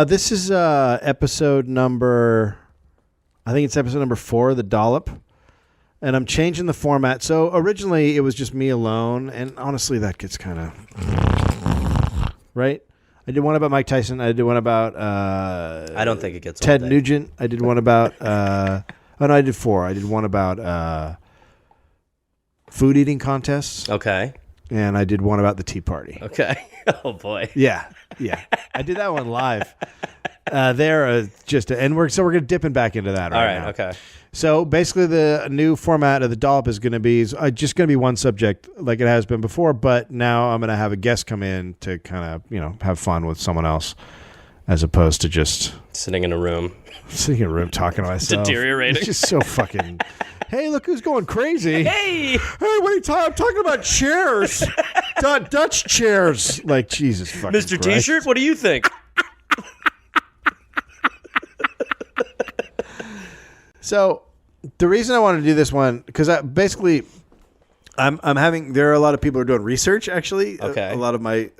This is episode number, I think it's episode number 4, the Dollop. And I'm changing the format. So originally it was just me alone. And honestly, that gets kind of, right? I did one about Mike Tyson. I did one about I don't think it gets Ted Nugent. I did one about, I did 4. I did one about food eating contests. Okay. And I did one about the Tea Party. Okay. Oh, boy. Yeah. I did that one live. And we're going to dip back into that right now. All right, okay. So basically the new format of the Dollop is going to be just going to be one subject like it has been before, but now I'm going to have a guest come in to kind of, have fun with someone else as opposed to just sitting in a room talking to myself. Deteriorating. It's just so fucking, hey, look who's going crazy. Hey, what are you I'm talking about chairs. Dutch chairs. Like, Jesus fucking Mr. Christ. T-shirt, what do you think? So the reason I wanted to do this one, because there are a lot of people who are doing research, actually. Okay. A lot of my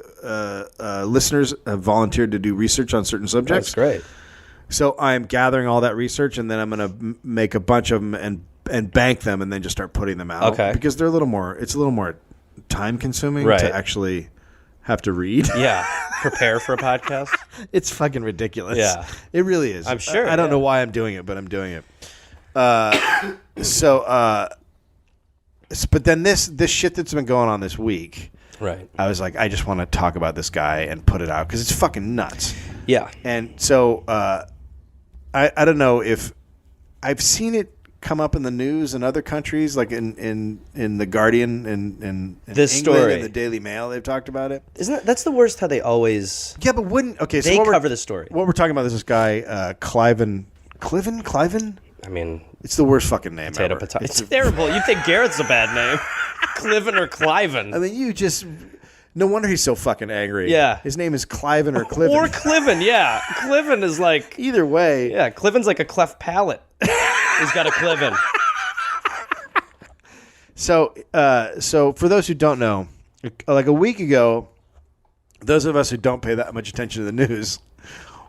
listeners have volunteered to do research on certain subjects. That's great. So I'm gathering all that research, and then I'm going to make a bunch of them and bank them, and then just start putting them out. Okay. Because it's a little more time consuming to actually have to read. Yeah. Prepare for a podcast. It's fucking ridiculous. Yeah. It really is. I'm sure. I don't know why I'm doing it, but I'm doing it. But then this shit that's been going on this week, right? I was like, I just want to talk about this guy and put it out because it's fucking nuts. Yeah. And so I don't know if I've seen it come up in the news in other countries, like in the Guardian and this England story and the Daily Mail. They've talked about it. That's the worst? How they always but they cover the story. What we're talking about is this guy Cliven. I mean, it's the worst fucking name ever. It's terrible. You think Garrett's a bad name? Cliven or Cliven? I mean, no wonder he's so fucking angry. Yeah. His name is Cliven or Cliven. Or Cliven, yeah. Cliven is like... Either way. Yeah, Cliven's like a cleft palate. He's got a Cliven. So for those who don't know, like a week ago, those of us who don't pay that much attention to the news,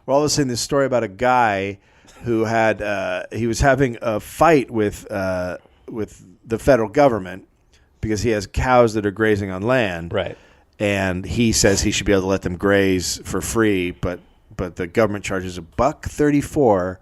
we're all of a sudden this story about a guy who had he was having a fight with the federal government because he has cows that are grazing on land, right? And he says he should be able to let them graze for free, but the government charges $1.34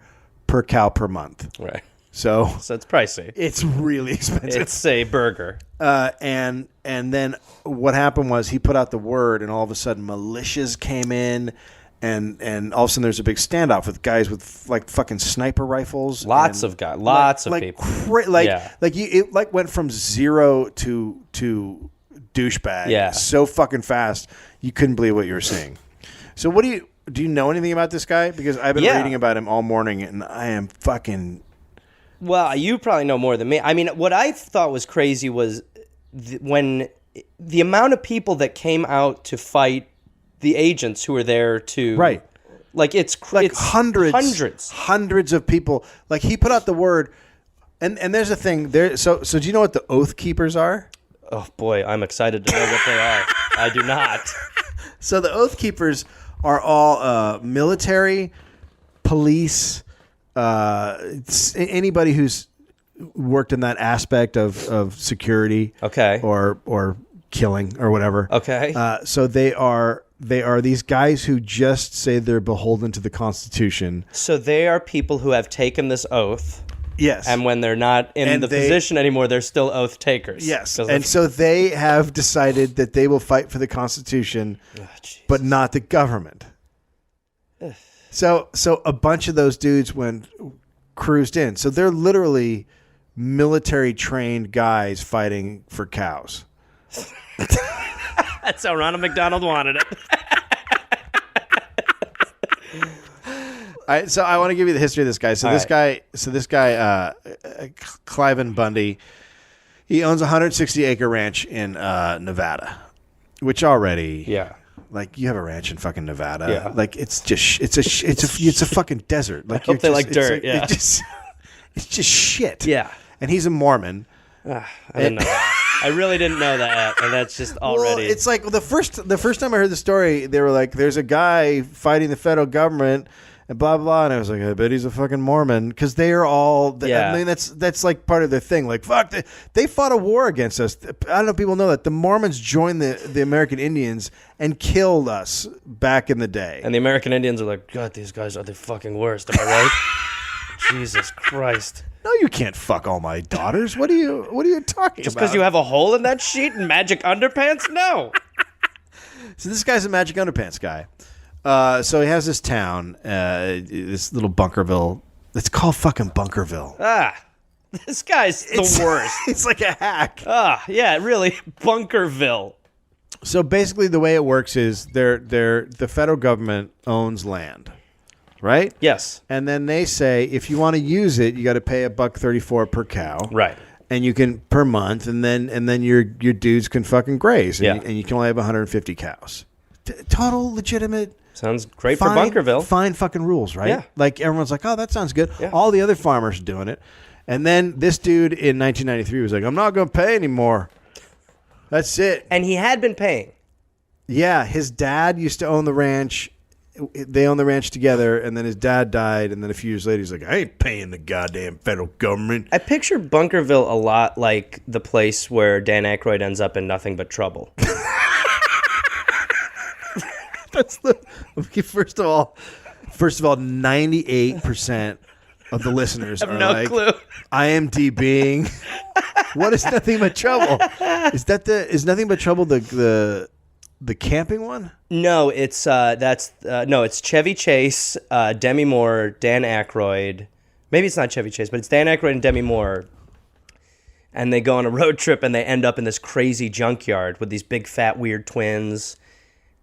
per cow per month, right? So it's pricey. It's really expensive. It's a burger. And then what happened was he put out the word, and all of a sudden militias came in. And all of a sudden there's a big standoff with guys with like fucking sniper rifles. Lots of guys. Lots of people. It went from zero to douchebag. Yeah. So fucking fast you couldn't believe what you were seeing. So do you know anything about this guy? Because I've been reading about him all morning and I am fucking. Well, you probably know more than me. I mean, what I thought was crazy was when the amount of people that came out to fight the agents who were there to it's hundreds of people. Like he put out the word, and there's a thing there. So do you know what the Oath Keepers are? Oh boy, I'm excited to know what they are. I do not. So the Oath Keepers are all military, police, anybody who's worked in that aspect of security, okay, or killing or whatever. Okay. So they are these guys who just say they're beholden to the Constitution. So they are people who have taken this oath. Yes. And when they're not in position anymore, they're still oath takers. Yes. And so they have decided that they will fight for the Constitution, but not the government. So a bunch of those dudes cruised in. So they're literally military trained guys fighting for cows. That's how Ronald McDonald wanted it. So I want to give you the history of this guy. So this guy, Cliven Bundy, he owns a 160-acre ranch in Nevada, which already, like you have a ranch in fucking Nevada, like it's a fucking desert. Like I hope they like dirt. It's just shit. Yeah, and he's a Mormon. I didn't know that. I really didn't know that, and that's just already. Well, it's like the first time I heard the story, they were like, "There's a guy fighting the federal government." And blah, blah, and I was like, I bet he's a fucking Mormon. Because they are all, I mean, that's like part of their thing. Like, fuck, they fought a war against us. I don't know if people know that. The Mormons joined the American Indians and killed us back in the day. And the American Indians are like, God, these guys are the fucking worst. Am I right? Jesus Christ. No, you can't fuck all my daughters. What are you talking Just about? because you have a hole in that sheet and magic underpants? No. So this guy's a magic underpants guy. So he has this town, this little Bunkerville. It's called fucking Bunkerville. This guy's the worst. It's like a hack. Yeah, really, Bunkerville. So basically, the way it works is the federal government owns land, right? Yes. And then they say if you want to use it, you got to pay $1.34 per cow, right? And you can per month, and then your dudes can fucking graze, and you can only have 150 cows. Total legitimate. Sounds great for Bunkerville. Fine fucking rules, right? Yeah. Like everyone's like, oh, that sounds good. Yeah. All the other farmers are doing it. And then this dude in 1993 was like, I'm not going to pay anymore. That's it. And he had been paying. Yeah. His dad used to own the ranch. They owned the ranch together. And then his dad died. And then a few years later, he's like, I ain't paying the goddamn federal government. I picture Bunkerville a lot like the place where Dan Aykroyd ends up in Nothing But Trouble. First of all, 98% of the listeners have are no like, clue. IMDbing. What is Nothing But Trouble? Is Nothing But Trouble the camping one? No, it's it's Chevy Chase, Demi Moore, Dan Aykroyd. Maybe it's not Chevy Chase, but it's Dan Aykroyd and Demi Moore. And they go on a road trip and they end up in this crazy junkyard with these big fat weird twins.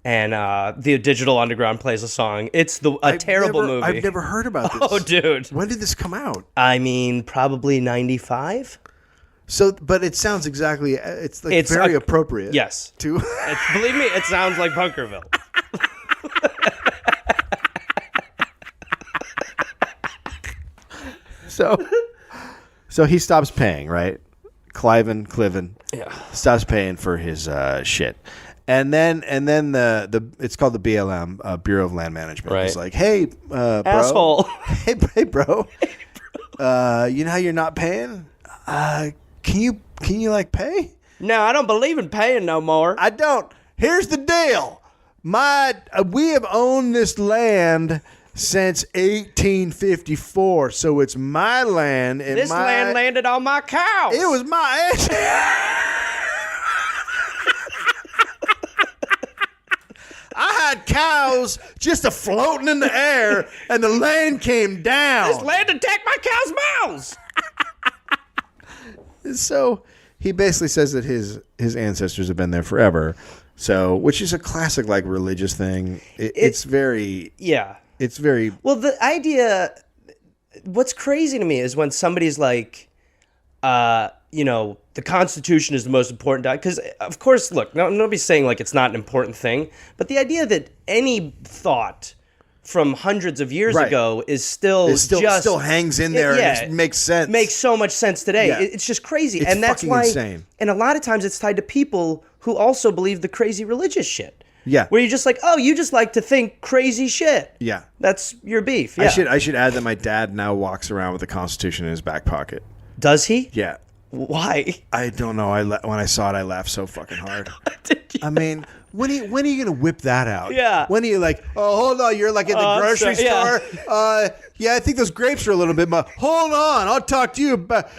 And the Digital Underground plays a song. It's a terrible movie. I've never heard about this. Oh, dude. When did this come out? I mean, probably 95. So, but it sounds exactly. It's very appropriate. Yes. Believe me, it sounds like Bunkerville. So he stops paying, right? Cliven Yeah. stops paying for his shit. And then the it's called the BLM, Bureau of Land Management. Right. It's like, hey, bro. Asshole. Hey, bro. You know how you're not paying? Can you like pay? No, I don't believe in paying no more. I don't. Here's the deal. We have owned this land since 1854, so it's my land. And this land landed on my cows. It was my ass. I had cows just floating in the air, and the land came down. This land attacked my cows' mouths. So he basically says that his ancestors have been there forever. So, which is a classic like religious thing. It's very It's very well. The idea. What's crazy to me is when somebody's like, the Constitution is the most important because, of course, look, nobody's saying like it's not an important thing, but the idea that any thought from hundreds of years ago is still hangs in there and it makes sense. Makes so much sense today. Yeah. It's just crazy, it's and that's why. Insane. And a lot of times it's tied to people who also believe the crazy religious shit. Yeah, where you're just like, oh, you just like to think crazy shit. Yeah, that's your beef. Yeah. I should add that my dad now walks around with the Constitution in his back pocket. Does he? Yeah. Why? I don't know. When I saw it, I laughed so fucking hard. I mean, when are you gonna whip that out? Yeah. When are you like, oh, hold on, you're like at the grocery store. Yeah, I think those grapes are a little bit. Hold on, I'll talk to you about.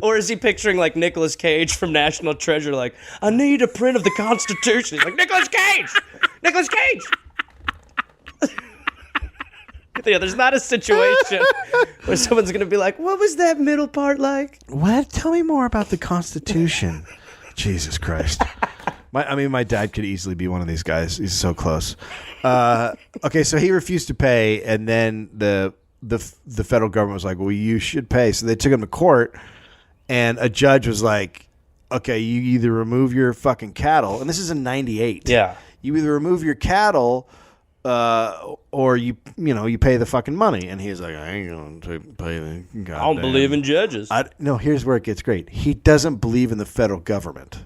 Or is he picturing like Nicolas Cage from National Treasure? Like, I need a print of the Constitution. He's like, Nicolas Cage. Yeah, there's not a situation where someone's going to be like, what was that middle part like? What? Tell me more about the Constitution. Jesus Christ. My dad could easily be one of these guys. He's so close. Okay, so he refused to pay, and then the federal government was like, well, you should pay. So they took him to court, and a judge was like, okay, you either remove your fucking cattle, and this is in 98. Yeah. You either remove your cattle or you pay the fucking money. And he's like, I ain't going to pay the goddamn. I don't believe in judges. No, here's where it gets great. He doesn't believe in the federal government.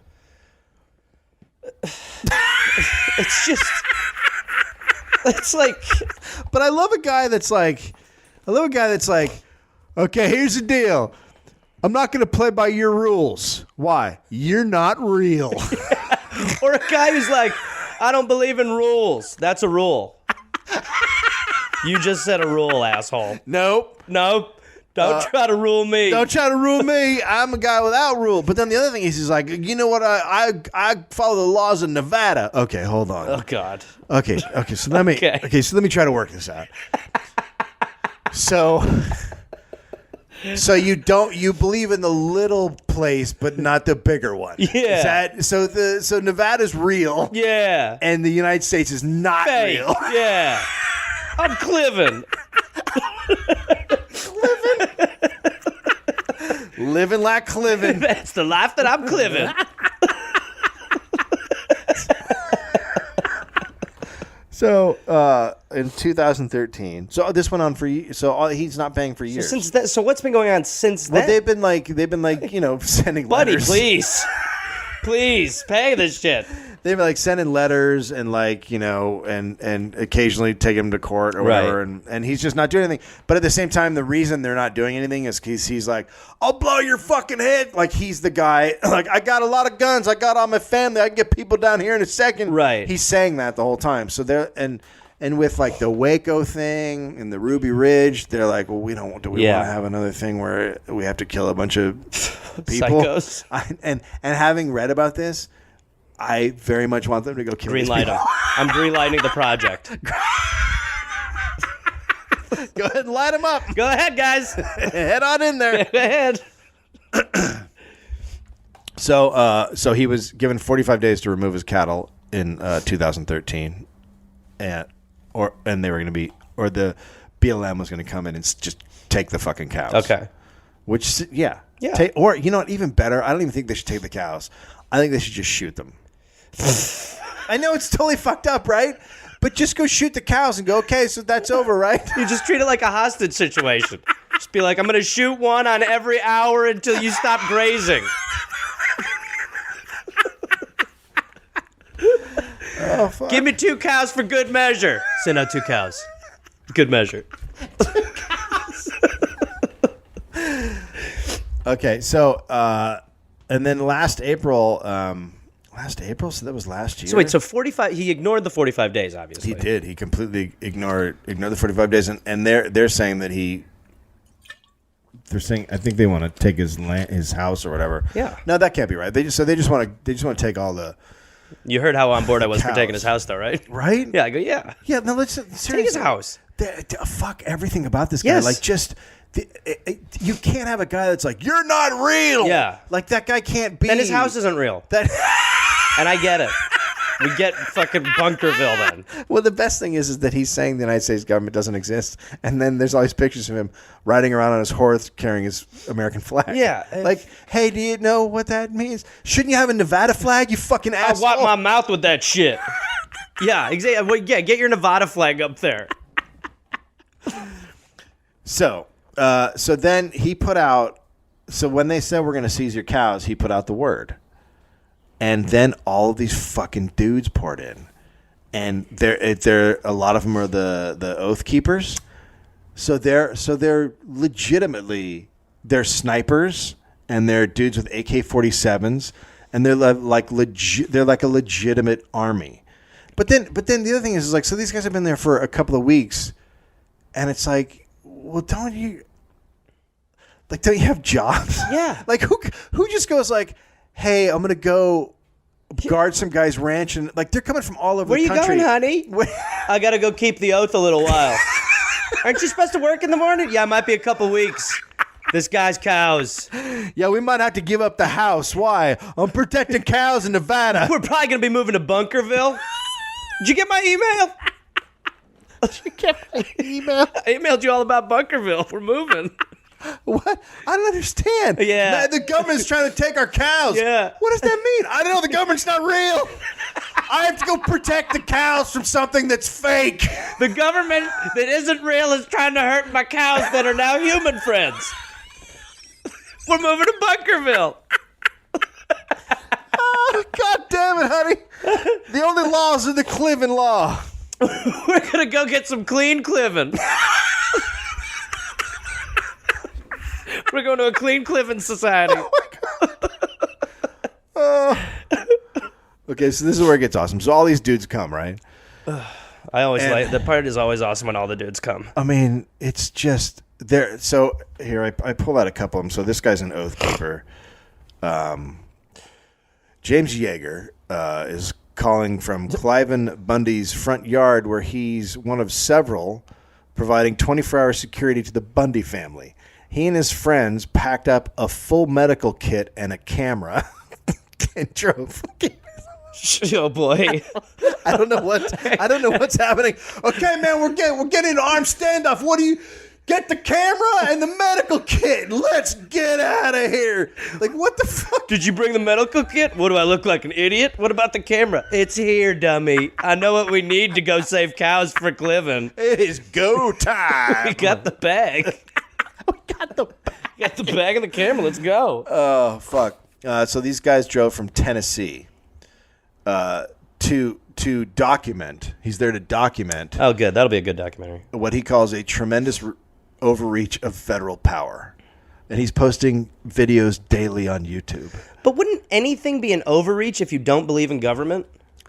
It's just, it's like. But I love a guy that's like, okay, here's the deal. I'm not going to play by your rules. Why? You're not real. Or a guy who's like, I don't believe in rules. That's a rule. You just said a rule, asshole. Nope. Don't try to rule me. Don't try to rule me. I'm a guy without rule. But then the other thing is, he's like, you know what? I follow the laws of Nevada. Okay, hold on. Oh God. Okay. So let me. Okay. So let me try to work this out. So you believe in the little place, but not the bigger one. Yeah. So Nevada's real. Yeah. And the United States is not Fake. real. Yeah. I'm Cliven. Living like Cliven. That's the life that I'm Cliven. So in 2013, so this went on for so he's not paying for years. So what's been going on since then? Well, they've been like sending Buddy, letters. please pay this shit. They've been like sending letters and and occasionally take him to court or whatever, and he's just not doing anything. But at the same time, the reason they're not doing anything is because he's like, I'll blow your fucking head. Like he's the guy. Like I got a lot of guns. I got all my family. I can get people down here in a second. Right. He's saying that the whole time. So they're and with like the Waco thing and the Ruby Ridge, they're like, well, we want to have another thing where we have to kill a bunch of people. Psychos. And having read about this, I very much want them to go kill these Greenlight people. them. I'm greenlighting the project. Go ahead and light them up. Go ahead, guys. Head on in there. Go ahead. So he was given 45 days to remove his cattle in 2013, and they were going to be, or the BLM was going to come in and just take the fucking cows. Okay. Which, Yeah. Or you know what? Even better. I don't even think they should take the cows. I think they should just shoot them. I know it's totally fucked up, right? But just go shoot the cows and go, okay, so that's over, right? You just treat it like a hostage situation. Just be like, I'm going to shoot one on every hour until you stop grazing. Oh, fuck. Give me 2 cows for good measure. Send out 2 cows. Good measure. Okay, so and then last April, so that was last year. So wait, so 45? He ignored the 45 days, obviously. He did. He completely ignored the 45 days, and they're saying that they're saying I think they want to take his house or whatever. Yeah. No, that can't be right. They just want to take all the. You heard how on board I was for cows. taking his house, though, right? Right? Yeah, I go, yeah. Yeah. No, let's seriously, Take his house. Fuck everything about this guy. Yes. Like just. You can't have a guy that's like, you're not real. Yeah. Like that guy can't be. Then his house isn't real. And I get it. We get fucking Bunkerville then. Well, the best thing is that he's saying the United States government doesn't exist, and then there's all these pictures of him riding around on his horse carrying his American flag. Yeah. Like, hey, do you know what that means? Shouldn't you have a Nevada flag, you fucking asshole? I wipe my mouth with that shit. Yeah, exactly. Well, yeah, get your Nevada flag up there. So then he put out, so when they said we're going to seize your cows, he put out the word. And then all of these fucking dudes poured in. And they're a lot of them are the oath keepers. So they're legitimately, they're snipers and they're dudes with AK-47s and they're like a legitimate army. But then the other thing is like, so these guys have been there for a couple of weeks and it's like, well, don't you have jobs? Yeah. Like who just goes like, hey, I'm gonna go guard some guy's ranch, and like they're coming from all over the country. Where you going, honey? I gotta go keep the oath a little while. Aren't you supposed to work in the morning? Yeah, it might be a couple weeks. This guy's cows. Yeah, we might have to give up the house. Why? I'm protecting cows in Nevada. We're probably gonna be moving to Bunkerville. Did you get my email? Did you get my email? I emailed you all about Bunkerville. We're moving. What? I don't understand. Yeah. The government's trying to take our cows. Yeah. What does that mean? I don't know. The government's not real. I have to go protect the cows from something that's fake. The government that isn't real is trying to hurt my cows that are now human friends. We're moving to Bunkerville. Oh, God damn it, honey. The only laws are the Cliven law. We're going to go get some clean Cliven. We're going to a clean Cliven society. Okay, so this is where it gets awesome. So all these dudes come, right? I always like the part is always awesome when all the dudes come. I mean, it's just there. So here I pull out a couple of them. So this guy's an oath keeper. James Yeager is calling from Cliven Bundy's front yard, where he's one of several providing 24-hour security to the Bundy family. He and his friends packed up a full medical kit and a camera and drove. Oh boy! I don't know what's happening. Okay, man, we're getting an armed standoff. What do you get? The camera and the medical kit. Let's get out of here. Like, what the fuck? Did you bring the medical kit? What do I look like, an idiot? What about the camera? It's here, dummy. I know what we need to go save cows for Cliven. It is go time. We got the bag. Got the bag and the camera. Let's go. Oh, fuck. So these guys drove from Tennessee to document. He's there to document. Oh, good. That'll be a good documentary. What he calls a tremendous overreach of federal power. And he's posting videos daily on YouTube. But wouldn't anything be an overreach if you don't believe in government?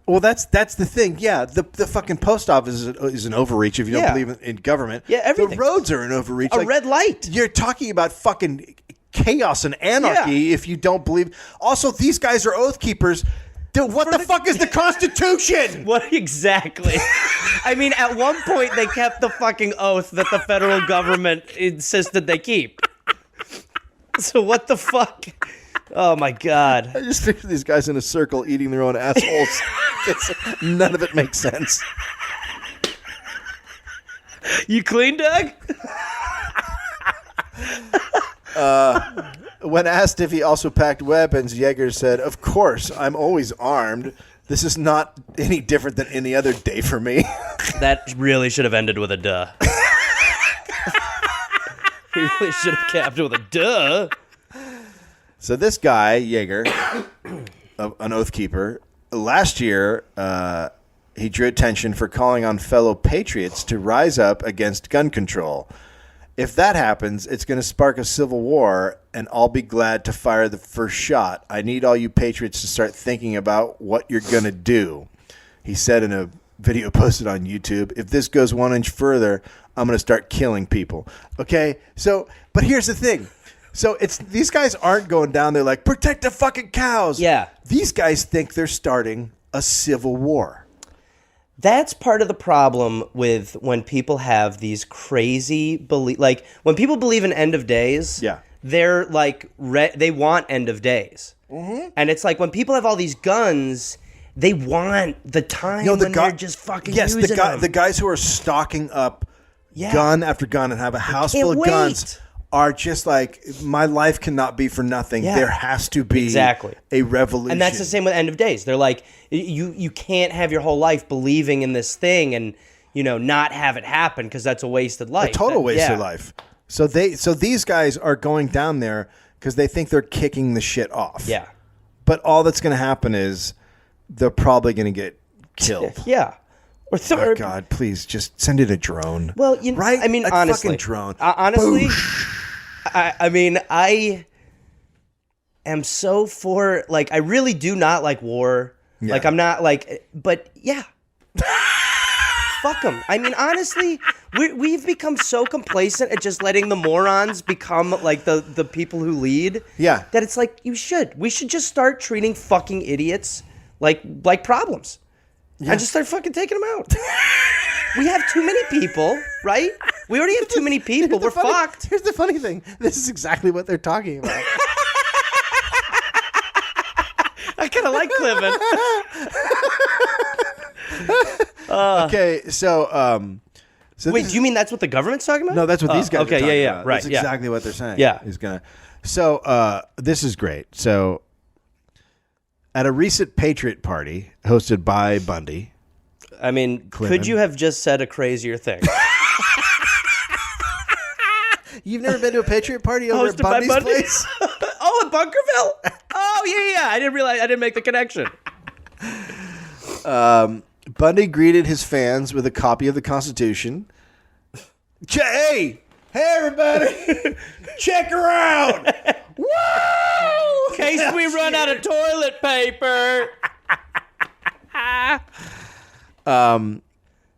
Well, that's the thing. Yeah, the fucking post office is an overreach if you don't believe in government. Yeah, everything. The roads are an overreach. A red light. You're talking about fucking chaos and anarchy if you don't believe. Also, these guys are oath keepers. Dude, what the fuck is the Constitution? What exactly? I mean, at one point they kept the fucking oath that the federal government insisted they keep. So what the fuck? Oh my God. I just picture these guys in a circle eating their own assholes. None of it makes sense. You clean, Doug? When asked if he also packed weapons, Yeager said, "Of course, I'm always armed. This is not any different than any other day for me." That really should have ended with a duh. He really should have capped it with a duh. So this guy, Yeager, an oath keeper, last year he drew attention for calling on fellow patriots to rise up against gun control. If that happens, it's going to spark a civil war, and I'll be glad to fire the first shot. I need all you patriots to start thinking about what you're going to do. He said in a video posted on YouTube, if this goes 1 inch further, I'm going to start killing people. Okay, so, but here's the thing. So it's these guys aren't going down there like, protect the fucking cows. Yeah. These guys think they're starting a civil war. That's part of the problem with when people have these crazy belief, like when people believe in end of days. Yeah. They're like they want end of days, and it's like when people have all these guns, they want the time when they're just fucking using them. The guys who are stocking up gun after gun and have a house full of guns are just like, my life cannot be for nothing. Yeah. There has to be a revolution. And that's the same with end of days. They're like, you can't have your whole life believing in this thing and, you know, not have it happen because that's a wasted life. A total waste of life. So these guys are going down there because they think they're kicking the shit off. Yeah. But all that's going to happen is they're probably going to get killed. Yeah. Or oh God, please just send it a drone. Well, right? I mean, honestly, fucking drone. Honestly, I mean, I am so for, like, I really do not like war. Yeah. Like, I'm not like, but yeah. Fuck them. I mean, honestly, we've become so complacent at just letting the morons become like the people who lead. Yeah. That it's like, we should just start treating fucking idiots like problems. Yeah. And just start fucking taking them out. We have too many people, right? We already have too many people. We're fucked. Here's the funny thing. This is exactly what they're talking about. I kind of like Cliven. Okay, so wait, do you mean that's what the government's talking about? No, that's what these guys are talking about. Right, that's exactly what they're saying. Yeah. So this is great. So At a recent Patriot party hosted by Bundy. I mean, Cliven. could you have just said a crazier thing? You've never been to a Patriot party over at Bundy's place? Oh, at Bunkerville? Oh, yeah. I didn't realize. I didn't make the connection. Bundy greeted his fans with a copy of the Constitution. Hey, everybody, check her out. Woo! In case we run out of toilet paper.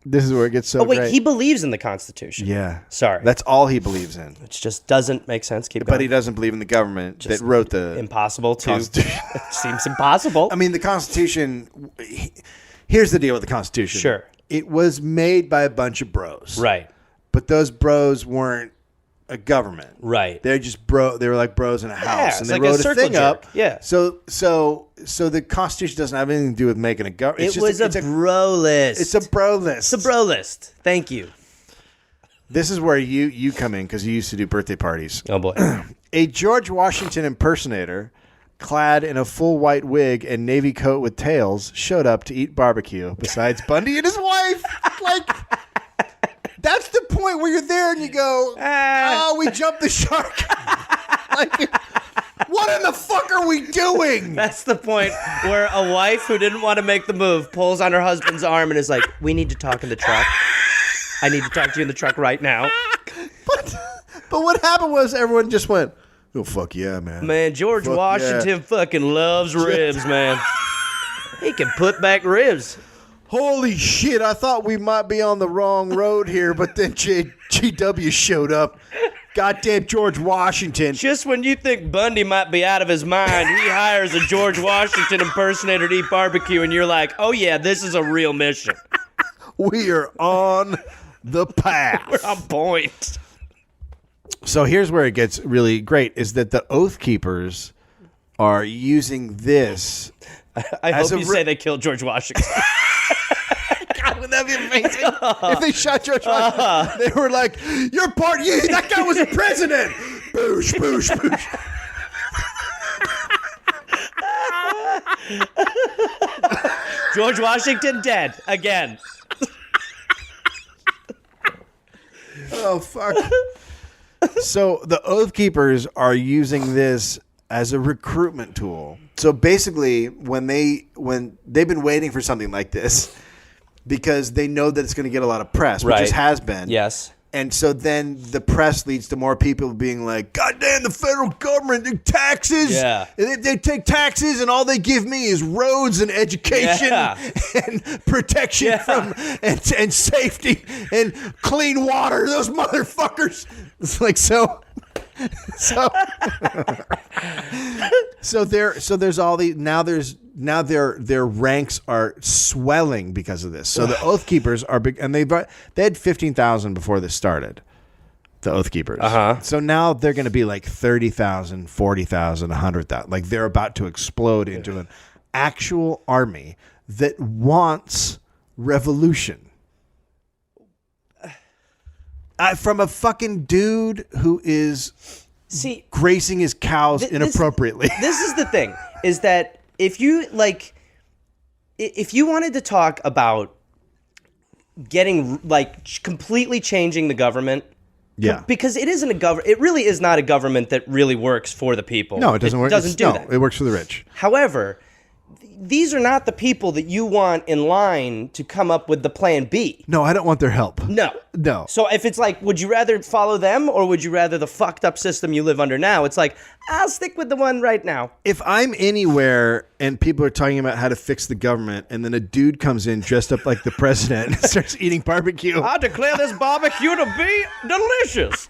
This is where it gets so Oh, wait, great. he believes in the Constitution. Yeah. Sorry. That's all he believes in. Which just doesn't make sense. Keep going. But he doesn't believe in the government that wrote the Impossible to... Constitution. Seems impossible. I mean, the Constitution... Here's the deal with the Constitution. Sure. It was made by a bunch of bros. Right. But those bros weren't a government. Right. They're just they were like bros in a house. it's And they like a wrote a circle thing jerk. up. Yeah. So the Constitution doesn't have anything to do with making a government. It was a bro list. It's a bro list. It's a bro list. Thank you. This is where you come in because you used to do birthday parties. Oh, boy. A George Washington impersonator, clad in a full white wig and navy coat with tails, showed up to eat barbecue besides Bundy and his wife. Like, that's the point where you're there and you go, oh, we jumped the shark. Like, what in the fuck are we doing? That's the point where a wife who didn't want to make the move pulls on her husband's arm and is like, we need to talk in the truck. I need to talk to you in the truck right now. But what happened was everyone just went, oh, fuck yeah, man. Man, George Washington fucking loves ribs, man. He can put back ribs. Holy shit, I thought we might be on the wrong road here, but then GW showed up. Goddamn George Washington. Just when you think Bundy might be out of his mind, he hires a George Washington impersonator to eat barbecue, and you're like, oh yeah, this is a real mission. We are on the path. We're on point. So here's where it gets really great, is that the Oath Keepers are using this. I hope you say they killed George Washington. God, wouldn't that be amazing? If they shot George Washington, they were like, "You're part. Yeah, that guy was a president." Boosh, boosh, boosh. George Washington dead again. Oh fuck. So the Oath Keepers are using this as a recruitment tool. So basically, when they've been waiting for something like this because they know that it's going to get a lot of press, which it has been. Yes. And so then the press leads to more people being like, God damn, the federal government, they taxes. Yeah. They take taxes and all they give me is roads and education and protection from and safety and clean water. Those motherfuckers. It's like so there's all the now their ranks are swelling because of this. So the Oath Keepers are big, and they had 15,000 before this started. The Oath Keepers. So now they're going to be like 30,000, 40,000, 100,000. Like they're about to explode into an actual army that wants revolution. From a fucking dude who is gracing his cows inappropriately. This is the thing, is that if you wanted to talk about getting completely changing the government, because it isn't a government. It really is not a government that really works for the people. No, it doesn't work. It doesn't do that. It works for the rich. However, these are not the people that you want in line to come up with the plan B. No, I don't want their help. No. So if it's like, would you rather follow them or would you rather the fucked up system you live under now? It's like, I'll stick with the one right now. If I'm anywhere and people are talking about how to fix the government and then a dude comes in dressed up like the president and starts eating barbecue. I declare this barbecue to be delicious.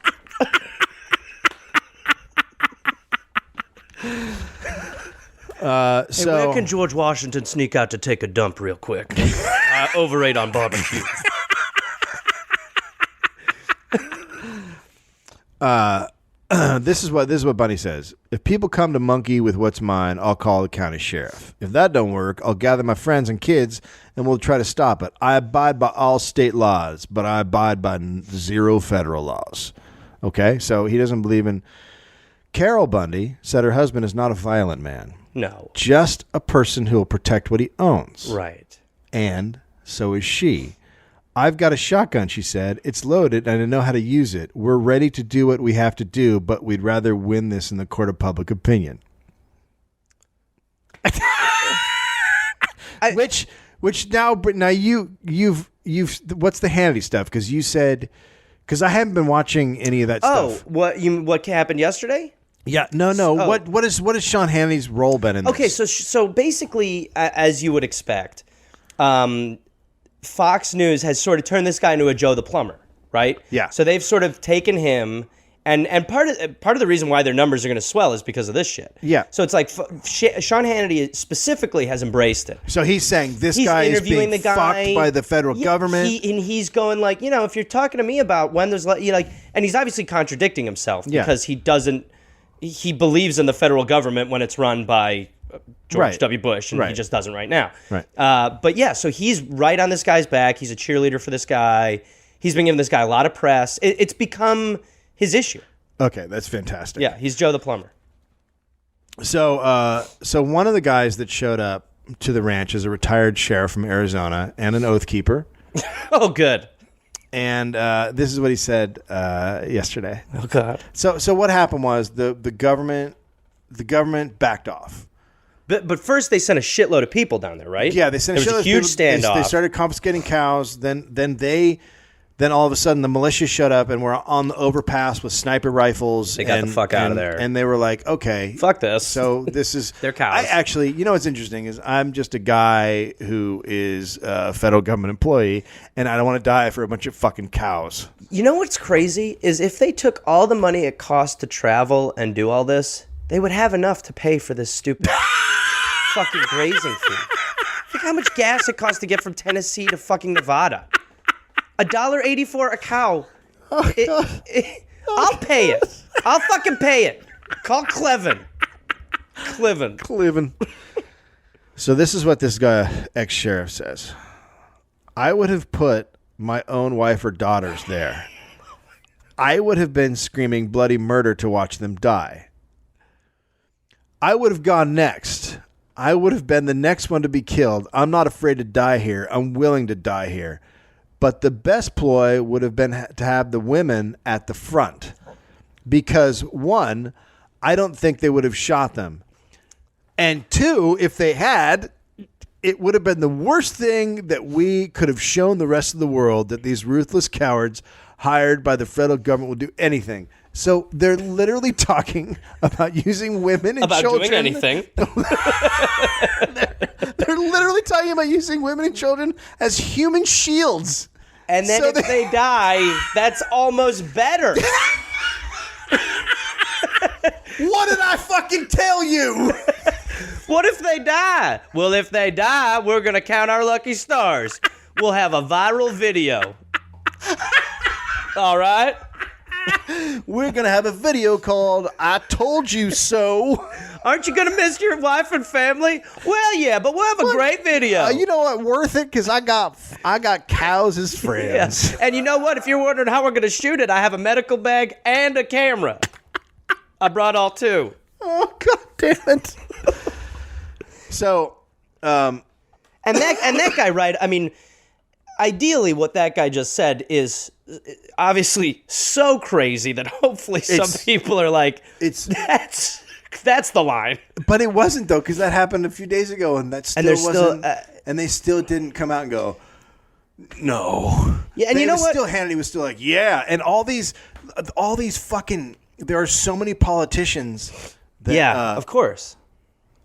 Hey, where can George Washington sneak out to take a dump real quick? I overate on barbecue. This is what Bunny says. If people come to monkey with what's mine, I'll call the county sheriff. If that don't work, I'll gather my friends and kids and we'll try to stop it. I abide by all state laws, but I abide by 0 federal laws. Okay, so he doesn't believe in. Carol Bundy said her husband is not a violent man. No. Just a person who will protect what he owns. Right. And so is she. I've got a shotgun, she said. It's loaded and I know how to use it. We're ready to do what we have to do, but we'd rather win this in the court of public opinion. Which now you've what's the Hannity stuff? Because you said, because I haven't been watching any of that stuff. Oh, what happened yesterday? Yeah, no. Oh. What is Sean Hannity's role been in this? Okay, so basically, as you would expect, Fox News has sort of turned this guy into a Joe the Plumber, right? Yeah. So they've sort of taken him, and part of the reason why their numbers are going to swell is because of this shit. Yeah. So it's like Sean Hannity specifically has embraced it. So he's saying He's guy is interviewing being the guy fucked by the federal government. And he's going like, if you're talking to me about when there's and he's obviously contradicting himself because he believes in the federal government when it's run by George W. Bush, and he just doesn't right now. Right. But yeah, so he's right on this guy's back. He's a cheerleader for this guy. He's been giving this guy a lot of press. It's become his issue. Okay, that's fantastic. Yeah, he's Joe the Plumber. So one of the guys that showed up to the ranch is a retired sheriff from Arizona and an oath keeper. Oh, good. And this is what he said yesterday. Oh God. So what happened was the government backed off. But first they sent a shitload of people down there, right? Yeah, they sent a shitload of huge people. standoff. They started confiscating cows. Then all of a sudden the militia showed up and were on the overpass with sniper rifles. They got the fuck out of there. And they were like, okay. Fuck this. So this is... They're cows. I actually, what's interesting is I'm just a guy who is a federal government employee, and I don't want to die for a bunch of fucking cows. You know what's crazy is if they took all the money it costs to travel and do all this, they would have enough to pay for this stupid fucking grazing fee. Think how much gas it costs to get from Tennessee to fucking Nevada. $1.84 a cow. I'll pay it. I'll fucking pay it. Call Cliven. So this is what this guy, ex-sheriff, says. I would have put my own wife or daughters there. I would have been screaming bloody murder to watch them die. I would have gone next. I would have been the next one to be killed. I'm not afraid to die here. I'm willing to die here. But the best ploy would have been to have the women at the front. Because, one, I don't think they would have shot them. And two, if they had, it would have been the worst thing that we could have shown the rest of the world, that these ruthless cowards hired by the federal government will do anything. So they're literally talking about using women and children. About doing anything. They're literally talking about using women and children as human shields. And then if they die, that's almost better. What did I fucking tell you? What if they die? Well, if they die, we're going to count our lucky stars. We'll have a viral video. All right? We're going to have a video called I Told You So. Aren't you going to miss your wife and family? Well, yeah, but we'll have a great video. You know what? Worth it, because I got cows as friends. Yeah. And you know what? If you're wondering how we're going to shoot it, I have a medical bag and a camera. I brought all two. Oh, God damn it. So, and that guy, right? I mean, ideally, what that guy just said is obviously so crazy that hopefully some people are like, that's the line. But it wasn't, though, because that happened a few days ago, and that still wasn't. And they still didn't come out and go, no. Yeah, and you know what? Hannity was still like, yeah, and all these fucking. There are so many politicians. That, of course.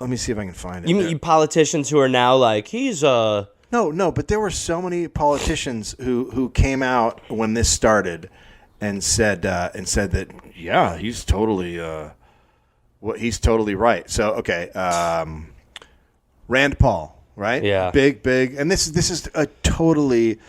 Let me see if I can find it. You mean politicians who are now like, he's No, but there were so many politicians who came out when this started and said that, yeah, he's totally he's totally right. So okay, Rand Paul, right? Yeah, big, and this is a totally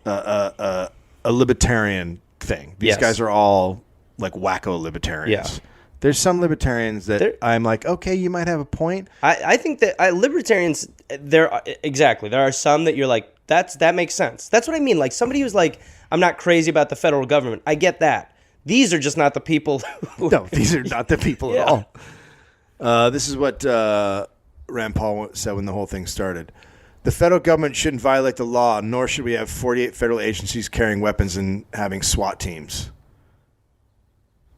a libertarian thing. These guys are all like wacko libertarians. Yeah. There's some libertarians that I'm like, okay, you might have a point. I think that libertarians, there are some that you're like, that makes sense. That's what I mean. Like somebody who's like, I'm not crazy about the federal government. I get that. These are just not the people. No, these are not the people at all. This is what Rand Paul said when the whole thing started. The federal government shouldn't violate the law, nor should we have 48 federal agencies carrying weapons and having SWAT teams.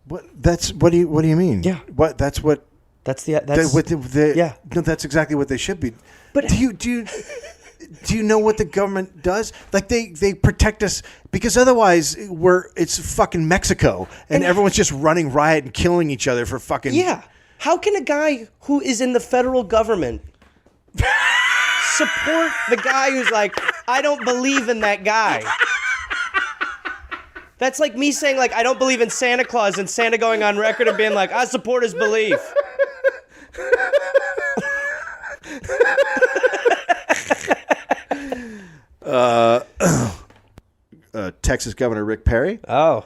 What do you mean? Yeah. What that's what That's yeah. No, that's exactly what they should be. But do you know what the government does? Like they protect us because otherwise it's fucking Mexico and everyone's just running riot and killing each other for fucking How can a guy who is in the federal government support the guy who's like, I don't believe in that guy? That's like me saying, like, I don't believe in Santa Claus, and Santa going on record and being like, I support his belief. Texas Governor Rick Perry. Oh.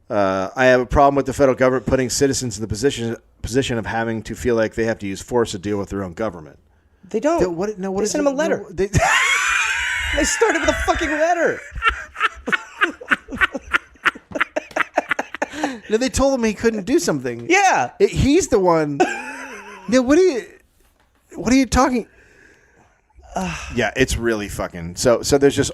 I have a problem with the federal government putting citizens in the position of having to feel like they have to use force to deal with their own government. They don't. They sent him a letter. No, they started with a fucking letter. No, they told him he couldn't do something. Yeah. He's the one. No, what are you talking? Yeah, it's really fucking. So there's just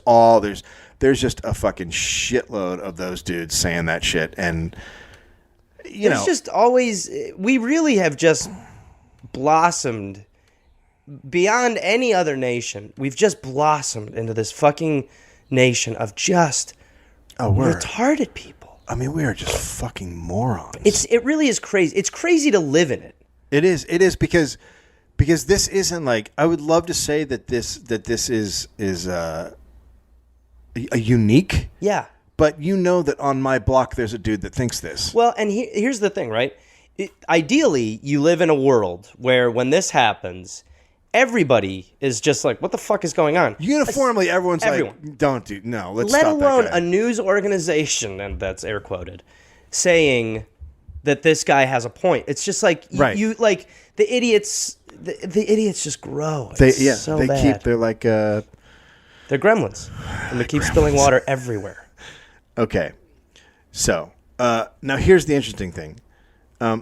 there's just a fucking shitload of those dudes saying that shit, and There's just always, we really have just blossomed beyond any other nation. We've just blossomed into this fucking nation of just retarded people. I mean, we are just fucking morons. It really is crazy. It's crazy to live in it. It is because this isn't like, I would love to say that this is a unique. Yeah. But you know that on my block there's a dude that thinks this. Well, and here's the thing, right? Ideally, you live in a world where when this happens, everybody is just like, what the fuck is going on? Uniformly, everyone's like, don't do, no, let's let stop alone that guy. A news organization, and that's air quoted, saying that this guy has a point. It's just like, you like, the idiots, the idiots just grow. They're like... They're gremlins, and they keep spilling water everywhere. Okay, so now here's the interesting thing.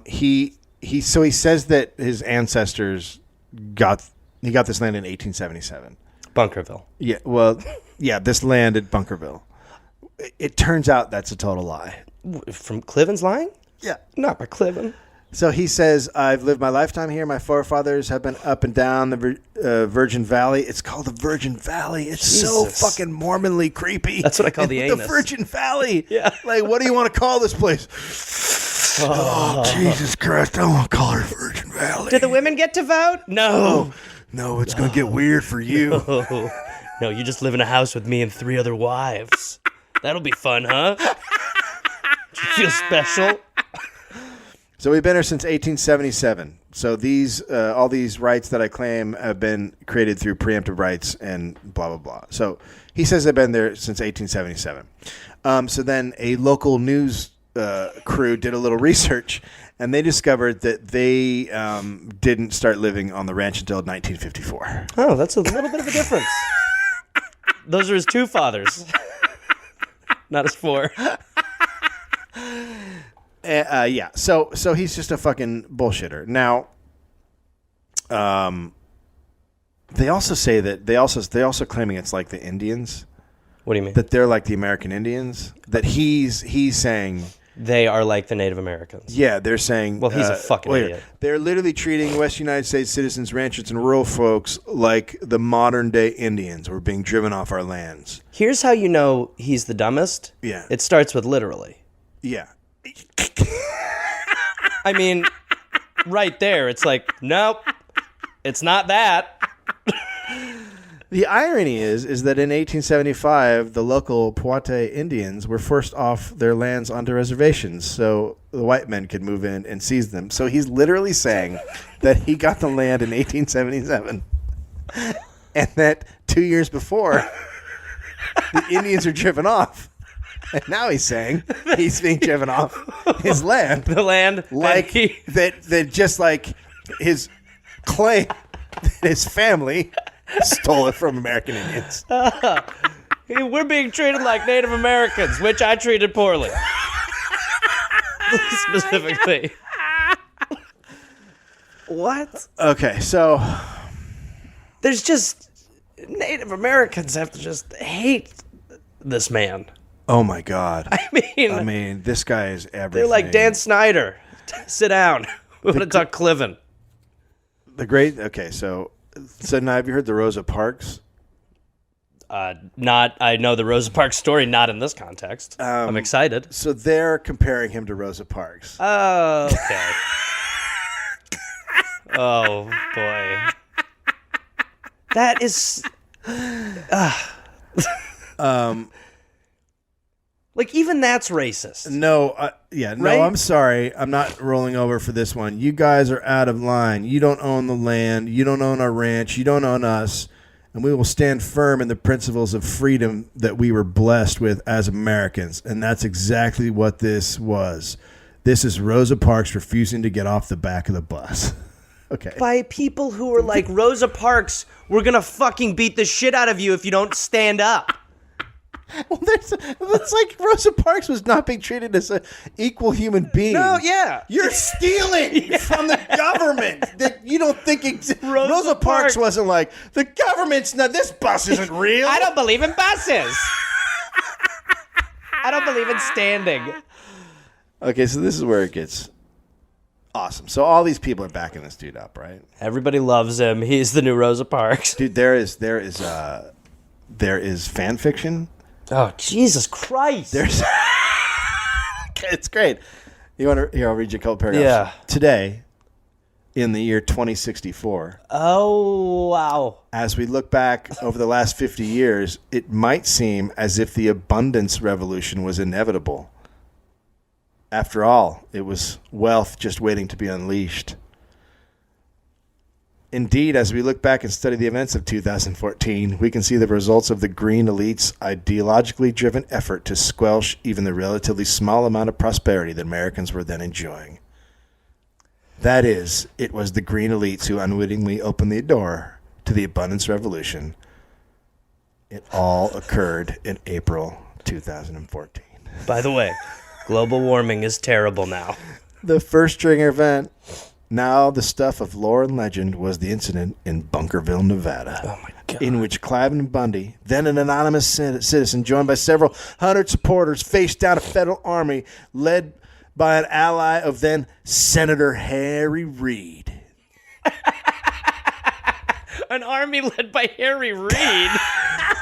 He says that his ancestors got this land in 1877. Bunkerville. Yeah, well, yeah, this land at Bunkerville. It turns out that's a total lie. From Cliven's lying? Yeah, not by Cliven. So he says, I've lived my lifetime here. My forefathers have been up and down the Virgin Valley. It's called the Virgin Valley. It's so fucking Mormonly creepy. That's what I call the anus. The Virgin Valley. Yeah. Like, what do you want to call this place? Oh, Jesus Christ. I don't want to call her Virgin Valley. Did the women get to vote? No. No, it's going to get weird for you. No, you just live in a house with me and 3 other wives. That'll be fun, huh? Do you feel special? So we've been here since 1877. So all these rights that I claim have been created through preemptive rights and blah, blah, blah. So he says they've been there since 1877. So then a local news crew did a little research, and they discovered that they didn't start living on the ranch until 1954. Oh, that's a little bit of a difference. Those are his 2 fathers, not his 4. Yeah, so he's just a fucking bullshitter. Now, they also say that they also claiming it's like the Indians. What do you mean? That they're like the American Indians. That he's saying they are like the Native Americans. Yeah, they're saying. Well, he's a fucking idiot. They're literally treating West United States citizens, ranchers, and rural folks like the modern day Indians who are being driven off our lands. Here's how you know he's the dumbest. Yeah. It starts with literally. Yeah. I mean, right there, it's like, nope, it's not that. The irony is that in 1875, the local Puate Indians were forced off their lands onto reservations so the white men could move in and seize them. So he's literally saying that he got the land in 1877 and that 2 years before, the Indians are driven off. And now he's saying he's being driven off his land. The land. Like that just like his claim that his family stole it from American Indians. We're being treated like Native Americans, which I treated poorly. Specifically. What? Okay, so There's just Native Americans have to just hate this man. oh my God. I mean, this guy is everything. they're like Dan Snyder. Sit down. We want to talk Cliven. The great. Okay, so now have you heard the Rosa Parks? Not. I know the Rosa Parks story. Not in this context. I'm excited. So they're comparing him to Rosa Parks. Oh, okay. Oh boy. That is. Like even that's racist. No, Right? I'm sorry. I'm not rolling over for this one. You guys are out of line. You don't own the land. You don't own our ranch. You don't own us. And we will stand firm in the principles of freedom that we were blessed with as Americans. And that's exactly what this was. This is Rosa Parks refusing to get off the back of the bus. Okay. By people who are like, Rosa Parks, we're gonna fucking beat the shit out of you if you don't stand up. Well, it's like Rosa Parks was not being treated as an equal human being. No, yeah. You're stealing from the government that you don't think exists. Rosa Parks wasn't like, the government's not, this bus isn't real. I don't believe in buses. I don't believe in standing. Okay, so this is where it gets awesome. So all these people are backing this dude up, right? Everybody loves him. He's the new Rosa Parks. Dude, there is fan fiction. Oh, Jesus Christ. There's it's great. You want to? Here, I'll read you a couple paragraphs. Yeah. Today, in the year 2064. Oh, wow. As we look back over the last 50 years, it might seem as if the abundance revolution was inevitable. After all, it was wealth just waiting to be unleashed. Indeed, as we look back and study the events of 2014, we can see the results of the green elite's ideologically driven effort to squelch even the relatively small amount of prosperity that Americans were then enjoying. That is, it was the green elites who unwittingly opened the door to the abundance revolution. It all occurred in April 2014. By the way, global warming is terrible now. The first trigger event, now the stuff of lore and legend, was the incident in Bunkerville, Nevada. Oh my God. In which Cliven Bundy, then an anonymous citizen joined by several hundred supporters, faced down a federal army led by an ally of then Senator Harry Reid. An army led by Harry Reid?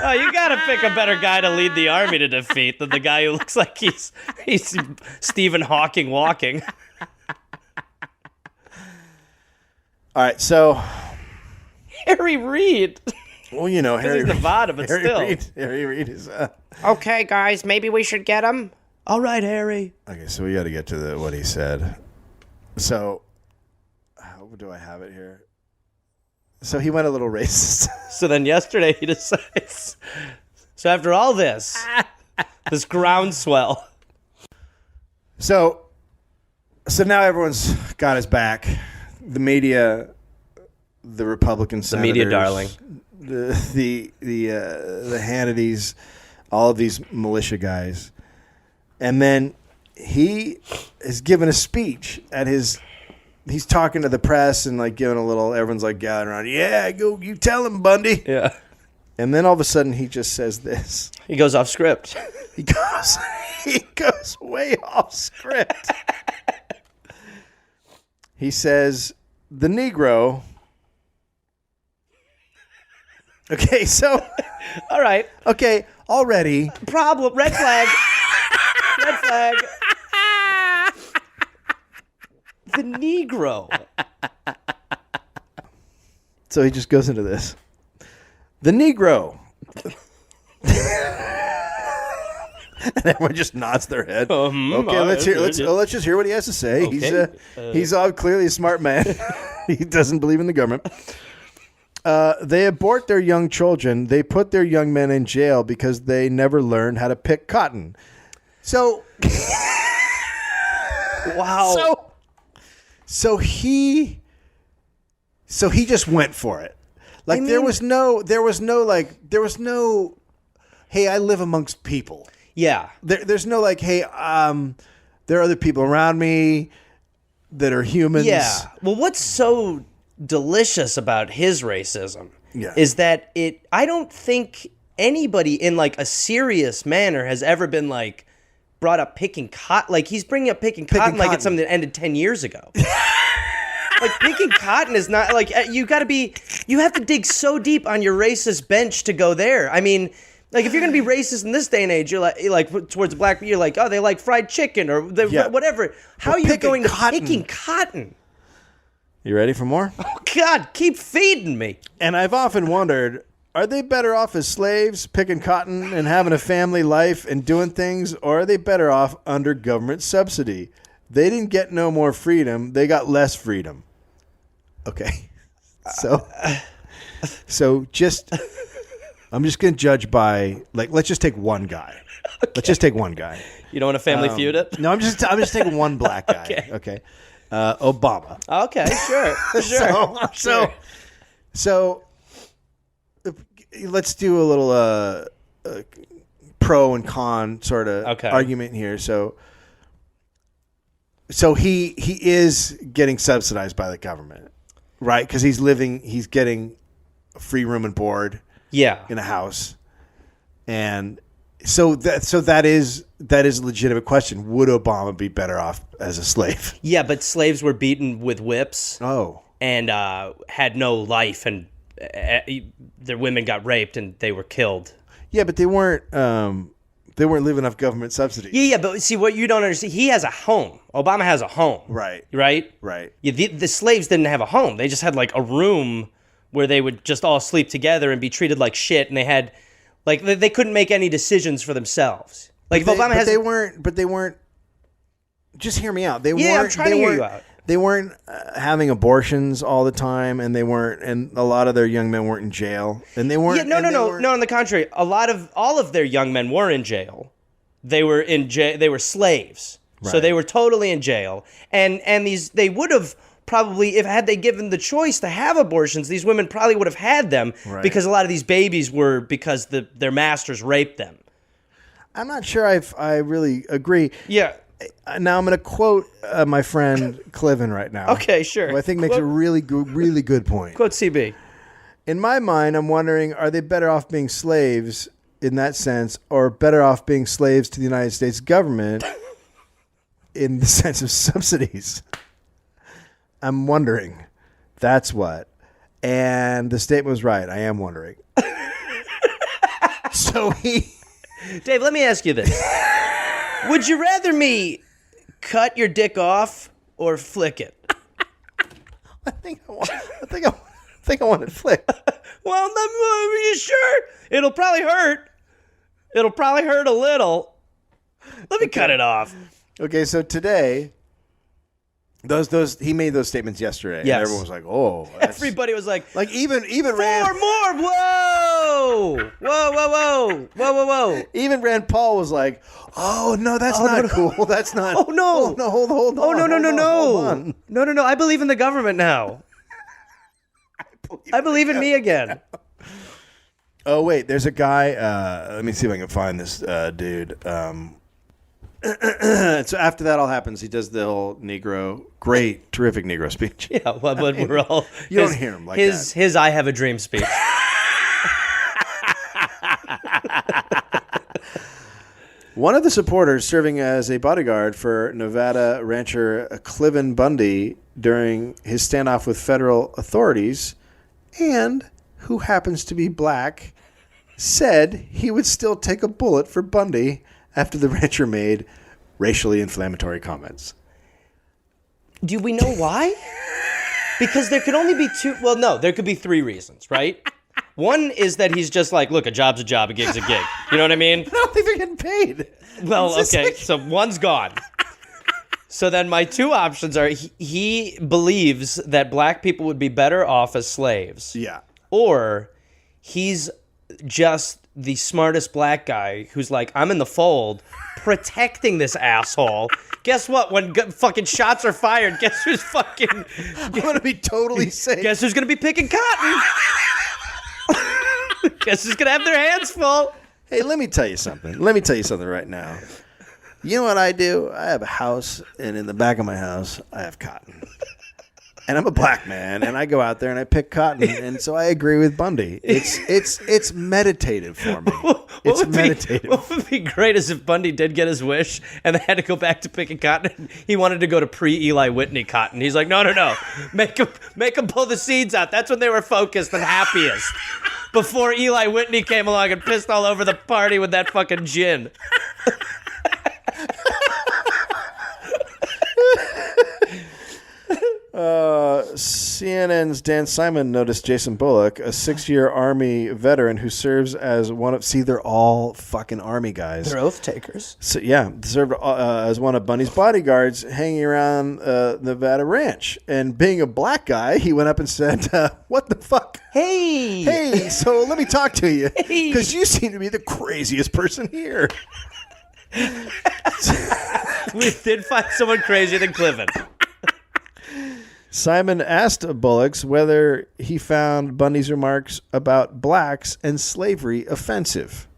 Oh, you gotta pick a better guy to lead the army to defeat than the guy who looks like he's Stephen Hawking walking. All right, so Harry Reid. well, you know, He's Nevada, but still. Harry Reid is. Okay, guys, maybe we should get him. All right, Harry. Okay, so we got to get to what he said. So, how do I have it here? So he went a little racist. So then yesterday he decides. So after all this groundswell. So now everyone's got his back. The media, the Republican senators, media darling, the Hannitys, all of these militia guys, and then he is giving a speech at his. He's talking to the press and like giving a little. Everyone's like gathering around. Yeah, go. You tell him, Bundy. Yeah. And then all of a sudden he just says this. He goes off script. He goes way off script. He says, the Negro. Okay, so. All right. Okay, already. Problem. Red flag. Red flag. The Negro. So he just goes into this. The Negro. And everyone just nods their head. Okay, let's just hear what he has to say. Okay. He's clearly a smart man. He doesn't believe in the government. They abort their young children. They put their young men in jail because they never learned how to pick cotton. So, wow. So he just went for it. Like there was no, hey, I live amongst people. Yeah. There's no like, hey, there are other people around me. that are humans. Yeah. Well, what's so delicious about his racism is that I don't think anybody in like a serious manner has ever been like brought up picking cotton. Like he's bringing up picking cotton like it's something that ended 10 years ago. Like picking cotton is not like you have to dig so deep on your racist bench to go there. I mean, like if you're going to be racist in this day and age, you're like towards black people, you're like, oh, they like fried chicken or whatever. How are you going to picking cotton? You ready for more? Oh, God, keep feeding me. And I've often wondered, are they better off as slaves, picking cotton and having a family life and doing things, or are they better off under government subsidy? They didn't get no more freedom. They got less freedom. Okay. So just, I'm just going to judge by, like, let's just take one guy. Okay. Let's just take one guy. You don't want to family feud it? No, I'm just taking one black guy. Okay. Obama. Okay, sure. So let's do a little pro and con sort of argument here. So he is getting subsidized by the government, right? Because he's getting free room and board, in a house, and so that is a legitimate question. Would Obama be better off as a slave? Yeah, but slaves were beaten with whips. Oh, and had no life, and their women got raped and they were killed. Yeah, but they weren't living off government subsidies. Yeah, but see what you don't understand. He has a home. Obama has a home. Right. Yeah, the slaves didn't have a home. They just had like a room where they would just all sleep together and be treated like shit. And they had like they couldn't make any decisions for themselves. Like they weren't. Just hear me out. I'm trying to hear you out. They weren't having abortions all the time, and a lot of their young men weren't in jail, and they weren't. Yeah, no. On the contrary, all of their young men were in jail. They were in jail. They were slaves, so they were totally in jail. And they would have probably, if had they given the choice to have abortions, these women probably would have had them because a lot of these babies were because their masters raped them. I'm not sure I really agree. Yeah. Now I'm going to quote my friend Cliven right now. Okay, sure. Who I think makes a really good point. Quote CB. In my mind, I'm wondering, are they better off being slaves in that sense, or better off being slaves to the United States government in the sense of subsidies? I'm wondering. That's what. And the statement was right. I am wondering. Dave, let me ask you this. Would you rather me cut your dick off or flick it? I think I want it flicked. Well, are you sure? It'll probably hurt. It'll probably hurt a little. Let me cut it off. Okay, so today, he made those statements yesterday. Yes. And everyone was like, "Oh!" Everybody was like even 4 Rand. More. Whoa. Even Rand Paul was like, "Oh no, that's not cool. That's not." Oh no! No, hold on. Oh no! Hold on. No! I believe in the government now. I believe in me again. Oh wait, there's a guy. Let me see if I can find this dude. So after that all happens, he does the whole terrific Negro speech. Yeah, well, but we're all you don't hear him like that. His "I have a dream" speech. One of the supporters serving as a bodyguard for Nevada rancher Cliven Bundy during his standoff with federal authorities, and who happens to be black, said he would still take a bullet for Bundy after the rancher made racially inflammatory comments. Do we know why? Because there could only be two. Well, no, there could be 3 reasons, right? One is that he's just like, look, a job's a job, a gig's a gig. You know what I mean? I don't think they're getting paid. Well, okay, so one's gone. So then my 2 options are he believes that black people would be better off as slaves. Yeah. Or he's just the smartest black guy who's like, I'm in the fold protecting this asshole. Guess what? When fucking shots are fired, guess who's fucking... I'm going to be totally safe. Guess who's going to be picking cotton? Guess who's going to have their hands full? Hey, let me tell you something. Let me tell you something right now. You know what I do? I have a house, and in the back of my house, I have cotton. And I'm a black man, and I go out there and I pick cotton, and so I agree with Bundy. It's meditative for me. It's meditative. What would be great is if Bundy did get his wish, and they had to go back to picking cotton. He wanted to go to pre-Eli Whitney cotton. He's like, no, make him pull the seeds out. That's when they were focused and happiest. Before Eli Whitney came along and pissed all over the party with that fucking gin. CNN's Dan Simon noticed Jason Bullock, a 6-year Army veteran who serves as one of... See, they're all fucking Army guys. They're oath takers. So, yeah, served as one of Bundy's bodyguards hanging around Nevada Ranch. And being a black guy, he went up and said, what the fuck? Hey, so let me talk to you. Because you seem to be the craziest person here. We did find someone crazier than Cliven. Simon asked Bullocks whether he found Bundy's remarks about blacks and slavery offensive.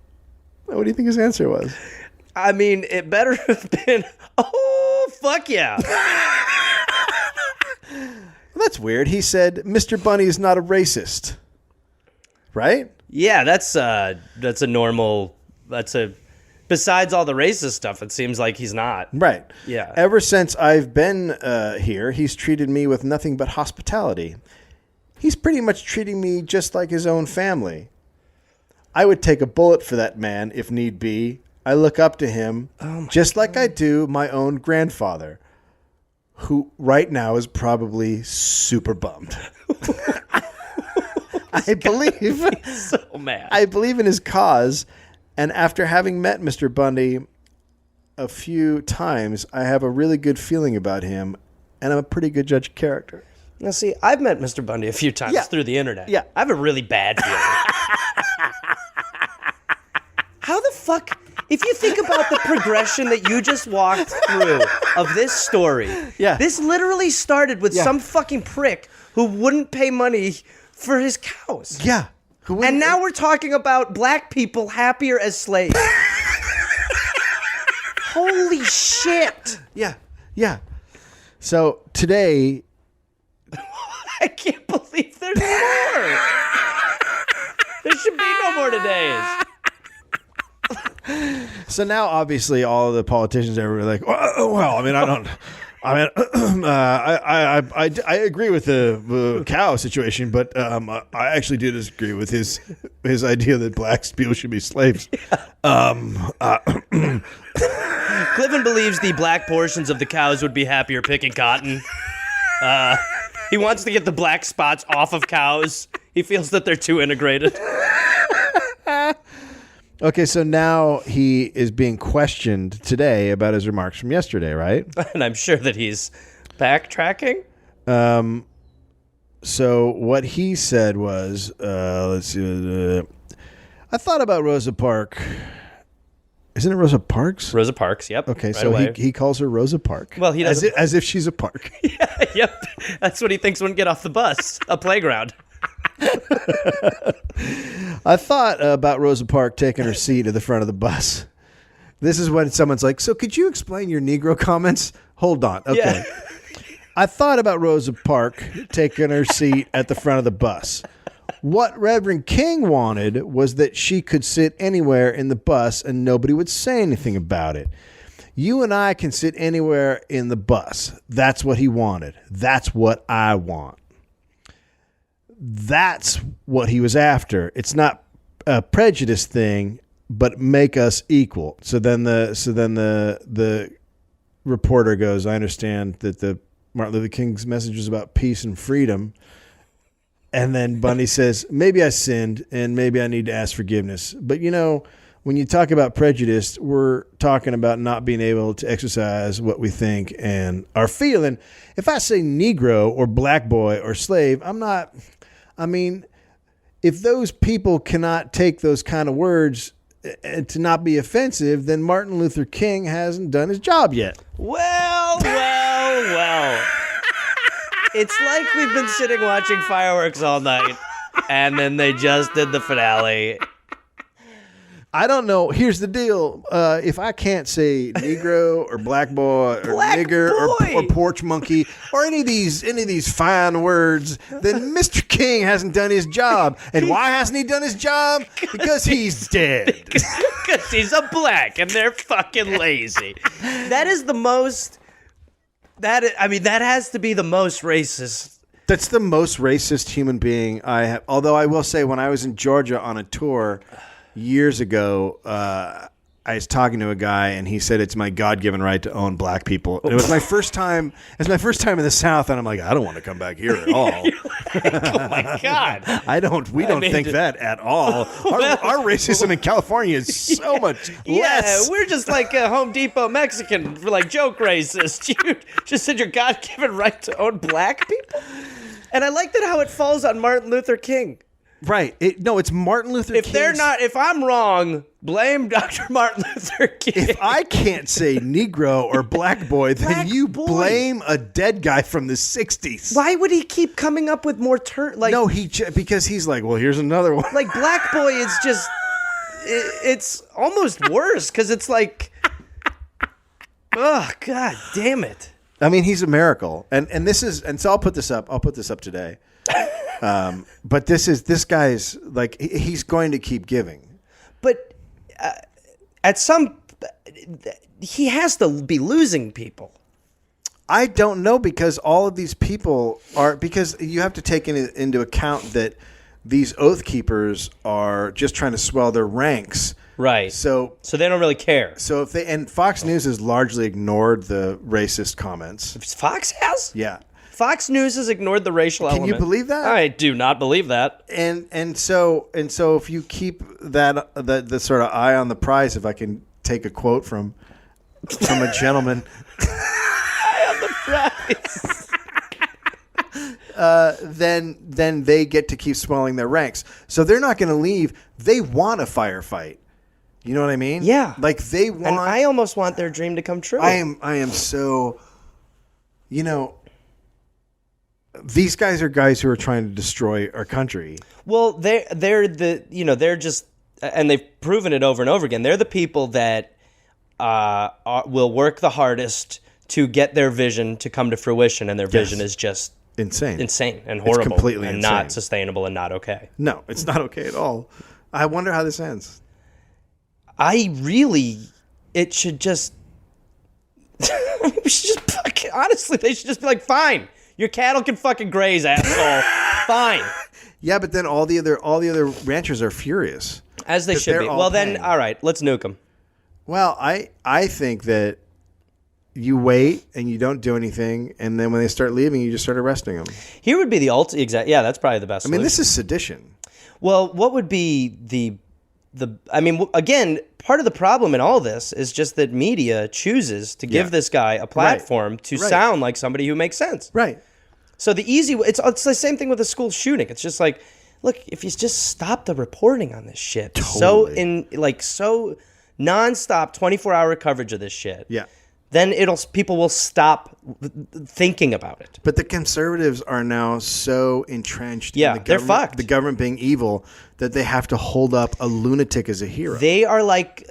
What do you think his answer was? I mean, it better have been, oh, fuck yeah. Well, that's weird. He said, Mr. Bundy is not a racist. Right? Yeah, that's a normal, besides all the racist stuff, it seems like he's not. Right. Yeah. Ever since I've been here, he's treated me with nothing but hospitality. He's pretty much treating me just like his own family. I would take a bullet for that man if need be. I look up to him just like I do my own grandfather, who right now is probably super bummed. I believe. So mad. I believe in his cause. And after having met Mr. Bundy a few times, I have a really good feeling about him, and I'm a pretty good judge of character. Now, see, I've met Mr. Bundy a few times through the internet. Yeah. I have a really bad feeling. How the fuck... If you think about the progression that you just walked through of this story, this literally started with some fucking prick who wouldn't pay money for his cows. Yeah. And now we're talking about black people happier as slaves. Holy shit. Yeah. So today... I can't believe there's more. There should be no more todays. So now, obviously, all of the politicians are like, well, I mean, I agree with the cow situation, but I actually do disagree with his idea that black people should be slaves. Cliven believes the black portions of the cows would be happier picking cotton. He wants to get the black spots off of cows. He feels that they're too integrated. Okay, so now he is being questioned today about his remarks from yesterday, right? And I'm sure that he's backtracking. So what he said was, let's see, I thought about Rosa Parks. Isn't it Rosa Parks? Rosa Parks, yep. Okay, right so away. he calls her Rosa Park. Well, he doesn't. As if she's a park. Yeah, yep. That's what he thinks when get off the bus, a playground. I thought about Rosa Parks taking her seat at the front of the bus. This is when someone's like, so could you explain your Negro comments? Hold on. Okay. Yeah. I thought about Rosa Parks taking her seat at the front of the bus. What Reverend King wanted was that she could sit anywhere in the bus and nobody would say anything about it. You and I can sit anywhere in the bus. That's what he wanted. That's what I want. That's what he was after. It's not a prejudice thing, but make us equal. So then the reporter goes, I understand that the Martin Luther King's message was about peace and freedom. And then Bundy says, maybe I sinned and maybe I need to ask forgiveness. But, you know, when you talk about prejudice, we're talking about not being able to exercise what we think and are feeling. If I say Negro or black boy or slave, if those people cannot take those kind of words to not be offensive, then Martin Luther King hasn't done his job yet. Well. It's like we've been sitting watching fireworks all night, and then they just did the finale. I don't know. Here's the deal. If I can't say Negro or black boy or nigger or porch monkey or any of these fine words, then Mr. King hasn't done his job. And why hasn't he done his job? Because he's dead. Because he's a black and they're fucking lazy. That is the most. That has to be the most racist. That's the most racist human being I have. Although I will say, when I was in Georgia on a tour years ago, I was talking to a guy, and he said it's my God-given right to own black people. And it was my first time. It's my first time in the South, and I'm like, I don't want to come back here at all. Oh my God! We don't think that at all. Our racism in California is so much less. Yeah, we're just like a Home Depot Mexican, like joke racist. You just said your God-given right to own black people, and I like that how it falls on Martin Luther King. Right. It's Martin Luther King. If I'm wrong, blame Dr. Martin Luther King. If I can't say Negro or black boy, then blame a dead guy from the 60s. Why would he keep coming up with more No, because he's like, well, here's another one. Like, black boy is just, it's almost worse, because it's like, oh, God damn it. I mean, he's a miracle. And so I'll put this up today. But this guy's like, he's going to keep giving. But he has to be losing people. I don't know, because all of these people because you have to take into account that these oath keepers are just trying to swell their ranks. Right. So they don't really care. So and Fox News has largely ignored the racist comments. Fox has? Yeah. Fox News has ignored the racial element. Can you believe that? I do not believe that. And so if you keep the sort of eye on the prize, if I can take a quote from a gentleman, eye on the prize. then they get to keep swelling their ranks. So they're not going to leave. They want a firefight. You know what I mean? Yeah. Like they want. And I almost want their dream to come true. I am so. These guys are guys who are trying to destroy our country. Well, they're just, and they've proven it over and over again. They're the people that will work the hardest to get their vision to come to fruition, and their vision is just insane and horrible, it's completely and insane. Not sustainable and not okay. No, it's not okay at all. I wonder how this ends. It should just. We should just fucking, honestly, they should just be like, fine. Your cattle can fucking graze, asshole. Fine. Yeah, but then all the other ranchers are furious. As they should be. Well, then, all right, let's nuke them. Well, I think that you wait and you don't do anything, and then when they start leaving, you just start arresting them. Here would be the ultimate. Yeah, that's probably the best solution. I mean, this is sedition. Well, what would be again, part of the problem in all this is just that media chooses to give this guy a platform to sound like somebody who makes sense. Right. So it's the same thing with a school shooting. It's just like, look, if you just stop the reporting on this shit, totally. so nonstop 24-hour coverage of this shit. Yeah. Then people will stop thinking about it. But the conservatives are now so entrenched in they're fucked. The government being evil, that they have to hold up a lunatic as a hero. They're like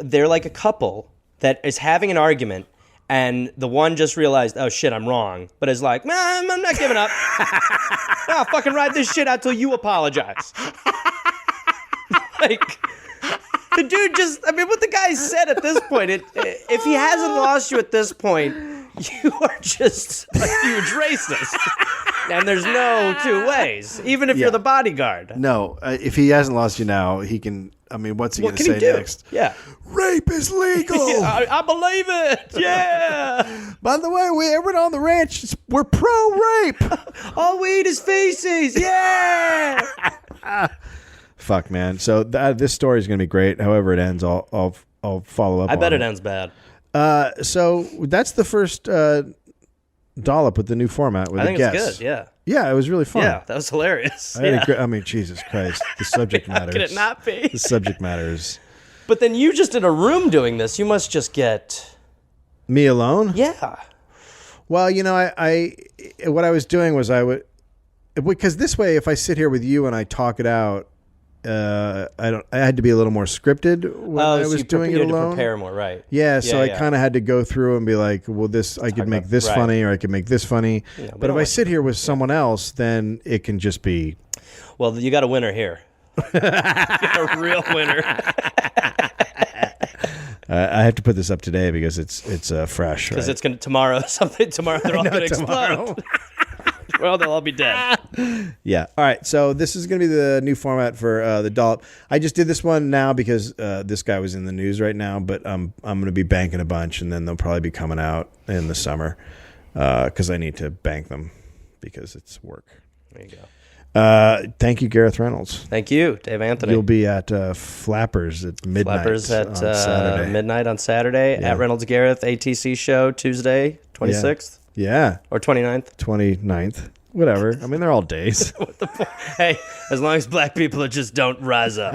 a couple that is having an argument, and the one just realized, oh shit, I'm wrong, but is like, I'm not giving up. I'll fucking ride this shit out till you apologize. Like, the dude what the guy said at this point, if he hasn't lost you at this point, you are just a huge racist. And there's no two ways, even if you're the bodyguard. No, if he hasn't lost you now, he can. I mean, what's he going to say next? Yeah. Rape is legal. I believe it. Yeah. By the way, everyone on the ranch, we're pro-rape. All we eat is feces. Yeah. Fuck, man. So this story is going to be great. However it ends, I'll follow up. I bet it ends bad. So that's the first Dollop with the new format with a guest. I think it's good. Yeah. Yeah, it was really fun. Yeah, that was hilarious. I mean, Jesus Christ, the subject matters. How could it not be? The subject matters. But then you just in a room doing this. You must just get me alone. Yeah. Well, I what I was doing was because this way, if I sit here with you and I talk it out, I had to be a little more scripted when I was doing it alone. To prepare more, right? Yeah, so I kind of had to go through and be like, well, I could make this funny, or I could make this funny. Yeah, but if I sit here with someone else, then it can just be. Well, you got a winner here. You got a real winner. I have to put this up today because it's fresh. Because it's gonna tomorrow they're all gonna explode. Well, they'll all be dead. Yeah. All right. So this is going to be the new format for the Dollop. I just did this one now because this guy was in the news right now, but I'm going to be banking a bunch, and then they'll probably be coming out in the summer because I need to bank them because it's work. There you go. Thank you, Gareth Reynolds. Thank you, Dave Anthony. You'll be at Flappers at midnight. Flappers at Saturday. Midnight on Saturday at Reynolds Gareth ATC show Tuesday, 26th. Yeah. Or 29th. 29th. Whatever. I mean, they're all days. What the hey, as long as black people just don't rise up.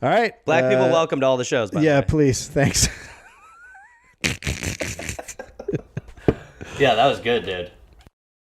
All right. Black people welcome to all the shows, by the way. Please. Thanks. Yeah, that was good, dude.